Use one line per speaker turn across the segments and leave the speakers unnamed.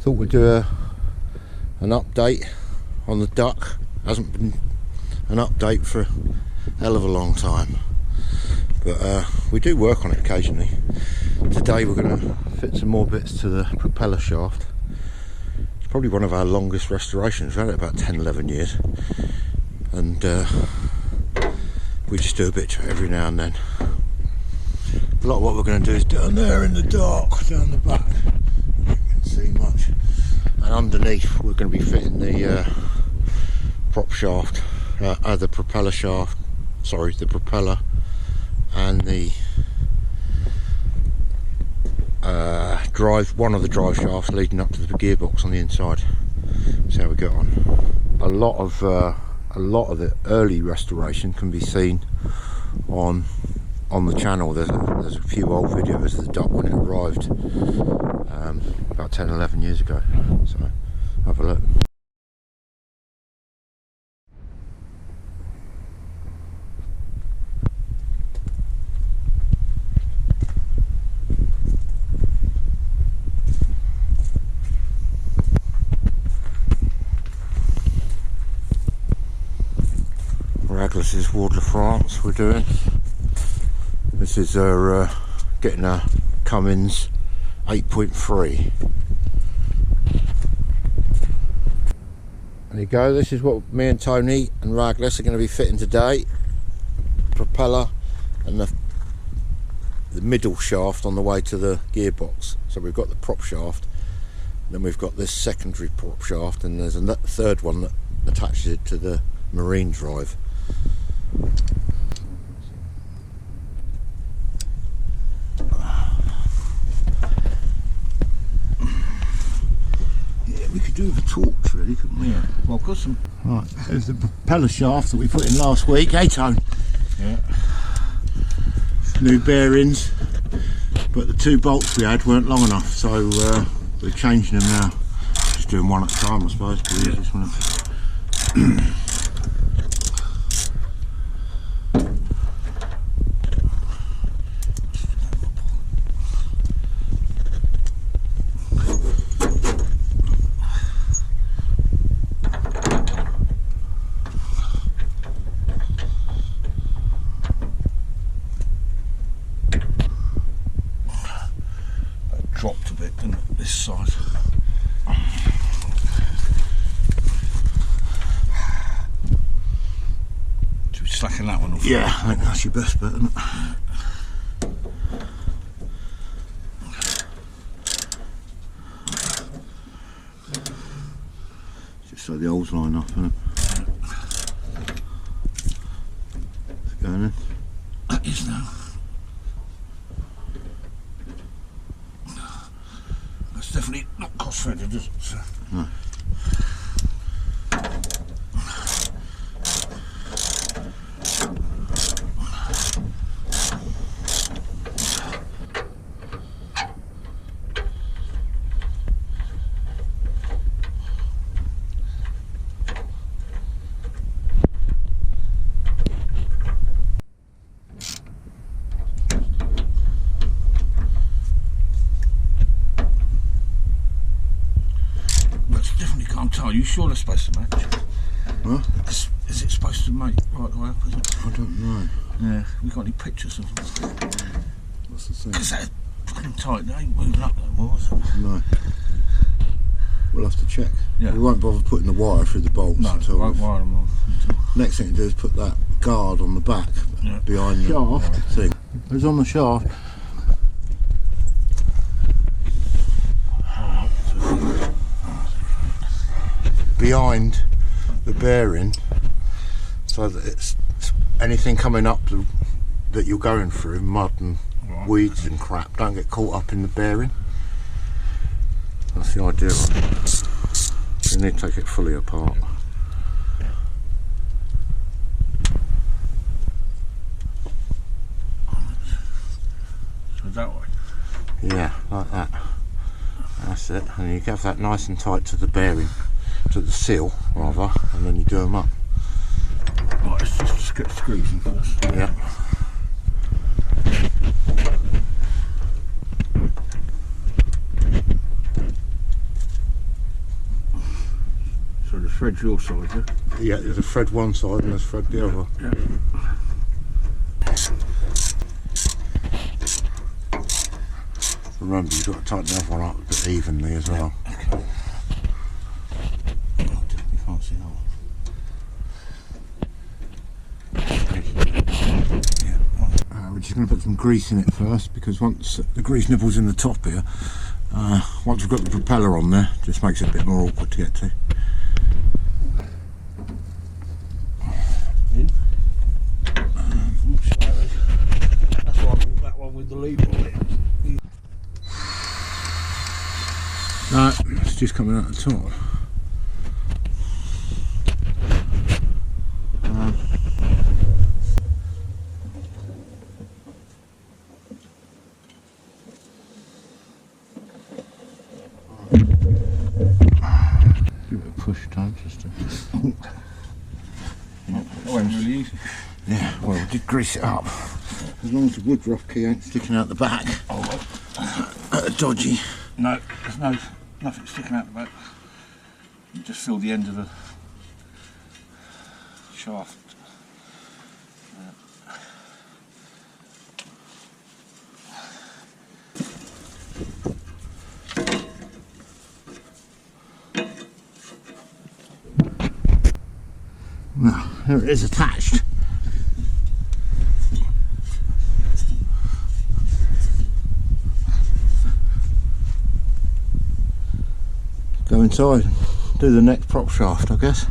Thought we'd do an update on the Duck. Hasn't been an update for a hell of a long time, but we do work on it occasionally. Today we're going to fit some more bits to the propeller shaft. It's probably one of our longest restorations. We've had it about 10-11 years, and we just do a bit to it every now and then. A lot of what we're going to do is down there in the dark, down the back. You can see much. And underneath we're going to be fitting the prop shaft, the propeller shaft, sorry, the propeller, and the one of the drive shafts leading up to the gearbox on the inside. That's how we get on. A lot of the early restoration can be seen on the channel. There's a few old videos of the Duck when it arrived about 10-11 years ago, so have a look. This is Ward de France we're doing. This is our getting a Cummins 8.3. There you go, this is what me and Tony and Raglis are going to be fitting today. Propeller and the middle shaft on the way to the gearbox. So we've got the prop shaft, then we've got this secondary prop shaft, and there's a third one that attaches it to the marine drive. Yeah, we could do with a torch, really, couldn't we?
Yeah. Well, got some.
Right, there's the propeller shaft that we put in last week. Hey, Tone.
Yeah.
New bearings, but the two bolts we had weren't long enough, so we're changing them now. Just doing one at a time, I suppose. Yeah. This one.
Dropped a bit, didn't it, this side? Should we slacken that one off?
Yeah, I think that's your best bet, isn't it? Just so the holes line up, isn't it? Is it going in?
That is now. Definitely not cross-threaded, is it? So.
No.
Are you sure they're supposed to match?
Huh?
Is it supposed to make right the way up? Is it?
I don't know.
Yeah, we got any pictures of them?
What's the thing?
Because they're fucking tight, they ain't moving up no more, is it?
No. We'll have to check.
Yeah.
We won't bother putting the wire through the bolts until.
Won't wire them off until.
Next thing to do is put that guard on the back behind the shaft thing. It was on the shaft. Behind the bearing, so that it's anything coming up that you're going through, mud and weeds and crap, don't get caught up in the bearing. That's the idea. You need to take it fully apart.
So that way?
Yeah, like that. That's it. And you have that nice and tight to the bearing, to the seal rather, and then you do them up.
Right, let's just get screws in first.
Yeah.
threads your side, yeah?
Yeah, there's a thread one side and there's a thread the other.
Yeah.
Remember, you've got to tighten the other one up a bit evenly as well.
Okay.
Oh, you can't see that one. We're just going to put some grease in it first, because once the grease nipple's in the top here, once we've got the propeller on there, it just makes it a bit more awkward to get to.
In. That's why I bought that one with the lever on it.
No, it's just coming out the top. Give it a push time just to...
That wasn't really easy.
Yeah, well, we did grease it up. As long as the woodruff key ain't sticking out the back.
Oh,
Dodgy.
no, there's nothing sticking out the back. You just feel the end of the shaft.
Well, there it is attached. Go inside and do the next prop shaft, I guess.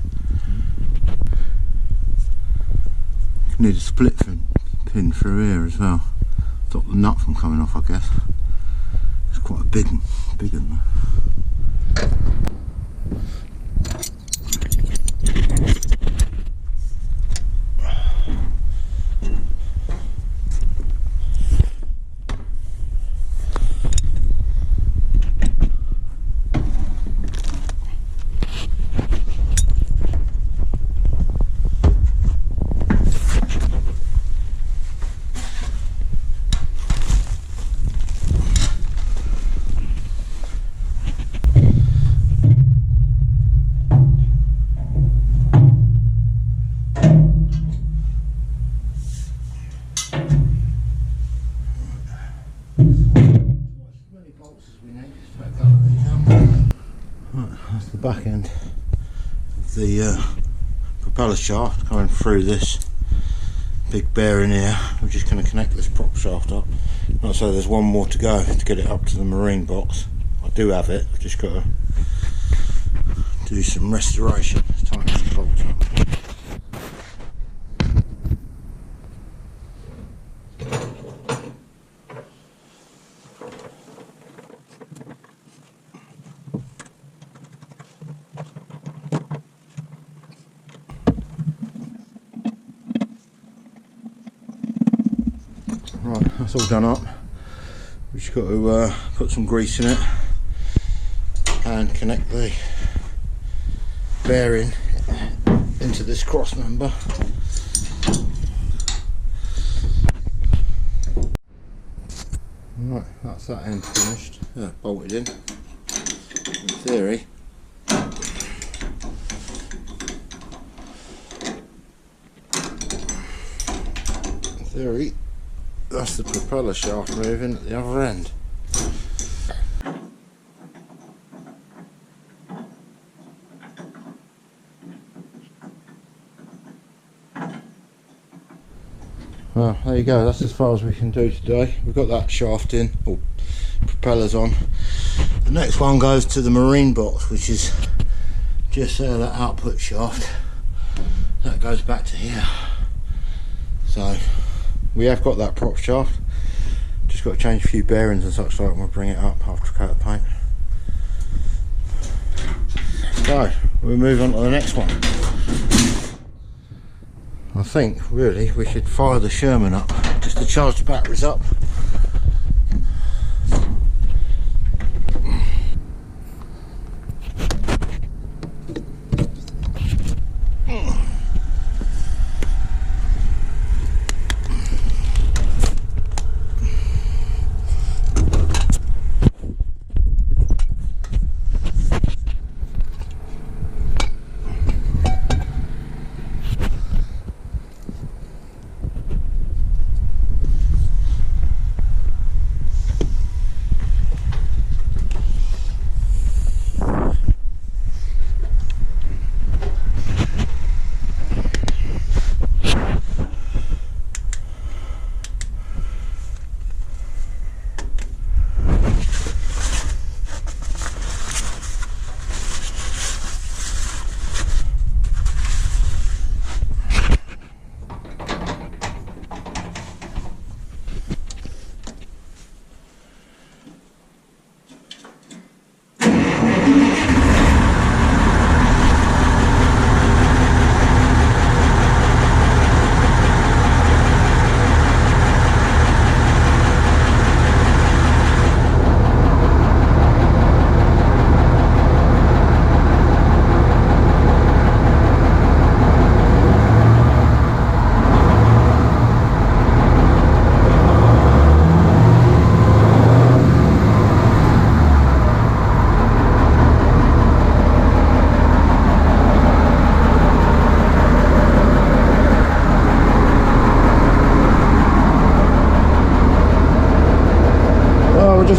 Need a split pin through here as well. Stop the nut from coming off, I guess. It's quite a big one though. That's the back end of the propeller shaft coming through this big bearing here. We're just going to connect this prop shaft up. Like I say, there's one more to go to get it up to the marine box. I do have it, I've just got to do some restoration. Let's tighten this bolt up. Right, that's all done up. We've just got to put some grease in it and connect the bearing into this cross member. Right, that's that end finished. Yeah, bolted in theory. In theory, that's the propeller shaft moving at the other end. Well, there you go, that's as far as we can do today. We've got that shaft in, or propellers on. The next one goes to the marine box, which is just there, that output shaft. That goes back to here. So we have got that prop shaft, just got to change a few bearings and such like, and we'll bring it up after a coat of paint. So we'll move on to the next one. I think really we should fire the Sherman up just to charge the batteries up.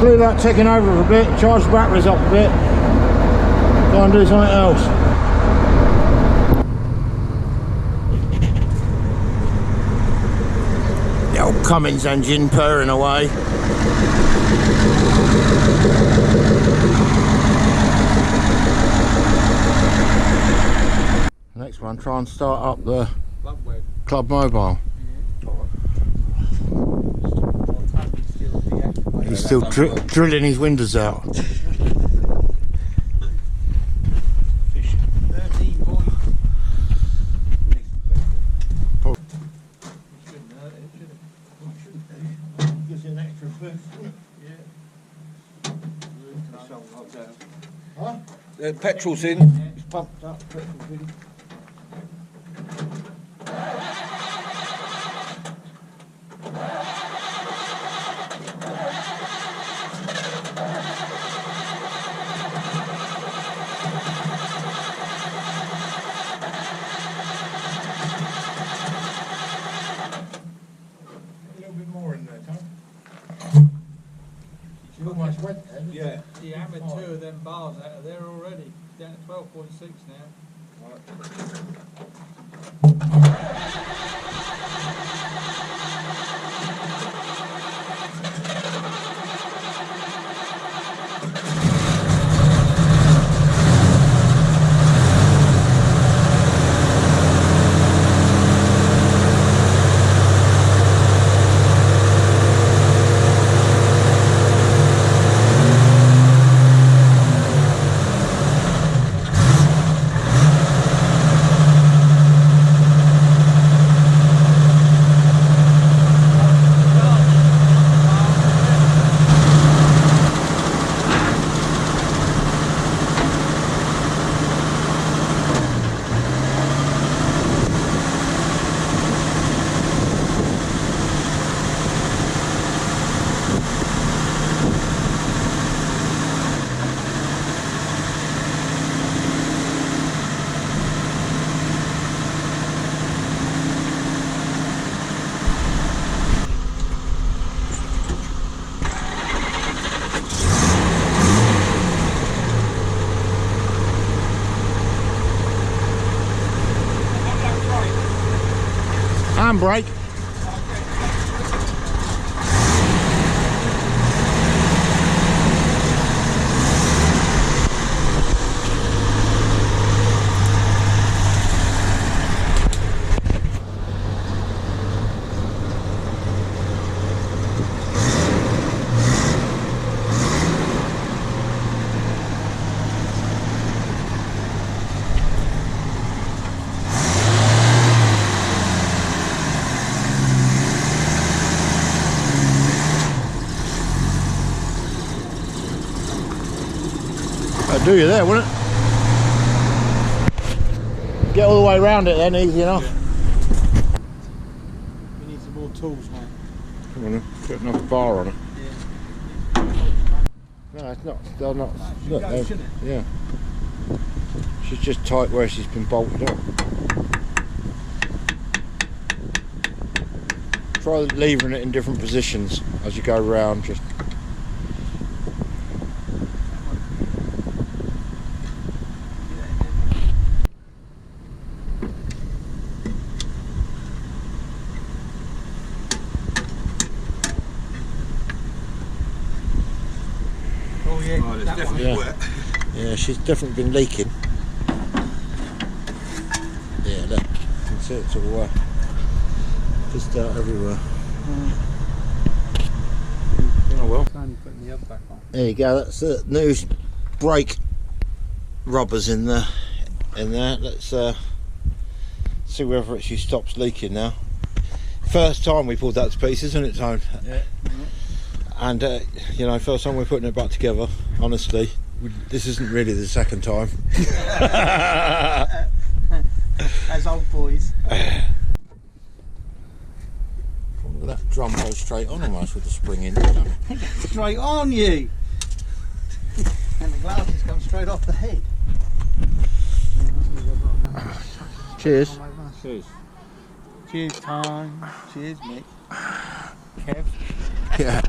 leave that ticking over for a bit, charge the batteries up a bit, go and do something else. The old Cummins engine purring away. Next one, try and start up the Clubmobile. He's still drilling his windows out. Gives you an extra boost, doesn't it? Huh?
The petrol's in.
It's pumped up, petrol's in. Almost went there, didn't
Yeah.
He hammered 2 of them bars out of there already. Down to 12.6 now.
handbrake. That'd do you there, wouldn't it? Get all the way around it then, easy enough.
Yeah. We need some more tools, mate.
Come on then, put another bar on it.
Yeah.
No, it's not. They're not. Look,
go, shouldn't it?
Yeah. She's just tight where she's been bolted up. Try levering it in different positions as you go round. Just.
Oh yeah,
Oh, it's
that
definitely
Yeah.
wet.
Yeah, she's definitely been leaking. Yeah, look, you can see it's all just out everywhere. Oh well.
Only putting the other back on.
There you go. That's the new brake rubbers in there. Let's see whether she stops leaking now. First time we pulled that to pieces, isn't it, Tone?
Yeah.
And you know, first time we're putting it back together. Honestly, this isn't really the second time.
As old boys.
Look at that drum goes straight on almost with the spring in.
Straight on you! And the glasses come straight off the head.
Cheers.
Cheers. Cheers, time. Cheers, Mick. Kev.
Yeah.